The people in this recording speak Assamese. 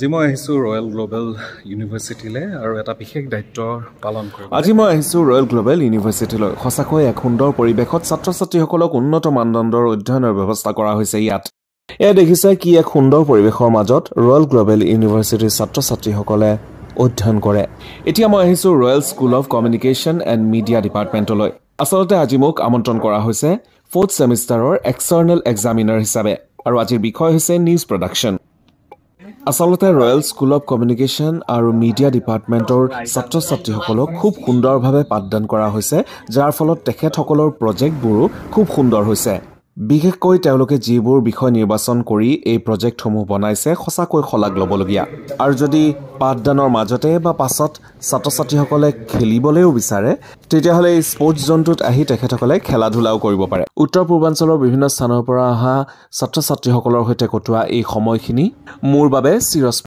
আজি মই আহিছো ৰয়েল গ্লোবেল ইউনিভাৰ্চিটিলৈ আৰু এটা বিশেষ দায়িত্ব পালন কৰিব। আজি মই আহিছো ৰয়েল গ্লোবেল ইউনিভাৰ্চিটিলৈ। সঁচাকৈ এক সুন্দৰ পৰিৱেশত ছাত্ৰ-ছাত্ৰীসকলক উন্নত মানদণ্ডৰ অধ্যয়নৰ ব্যৱস্থা কৰা হৈছে ইয়াত। এয়া দেখিছে কি এক সুন্দৰ পৰিৱেশৰ মাজত ৰয়েল গ্লোবেল ইউনিভাৰ্চিটিৰ ছাত্ৰ-ছাত্ৰীসকলে অধ্যয়ন কৰে। এতিয়া মই আহিছো royal school of communication and media ডিপাৰ্টমেণ্টলৈ। আচলতে আজি মোক আমন্ত্ৰণ কৰা হৈছে 4th ছেমিষ্টাৰৰ এক্সটাৰ্নেল এক্সামিনাৰ হিচাপে আৰু আজিৰ বিষয় হৈছে নিউজ প্ৰডাকশ্যন। আচলতে ৰয়েল স্কুল অফ কমিউনিকেশ্যন আৰু মিডিয়া ডিপাৰ্টমেণ্টৰ ছাত্ৰ-ছাত্ৰীসকলক খুব সুন্দৰভাৱে পাঠদান কৰা হৈছে, যাৰ ফলত তেখেতসকলৰ প্ৰজেক্টবোৰো খুব সুন্দৰ হৈছে। বিশেষকৈ তেওঁলোকে যিবোৰ বিষয় নিৰ্বাচন কৰি এই প্ৰজেক্টসমূহ বনাইছে সঁচাকৈ শলাগ ল'বলগীয়া। আৰু যদি পাঠদানৰ মাজতে বা পাছত ছাত্ৰ-ছাত্ৰীসকলে খেলিবলৈও বিচাৰে তেতিয়াহ'লে এই স্পৰ্টছ জোনটোত আহি তেখেতসকলে খেলা ধূলাও কৰিব পাৰে। উত্তৰ পূৰ্বাঞ্চলৰ বিভিন্ন স্থানৰ পৰা অহা ছাত্ৰ-ছাত্ৰীসকলৰ সৈতে কটোৱা এই সময়খিনি মোৰ বাবে চিৰস্মৰণীয়।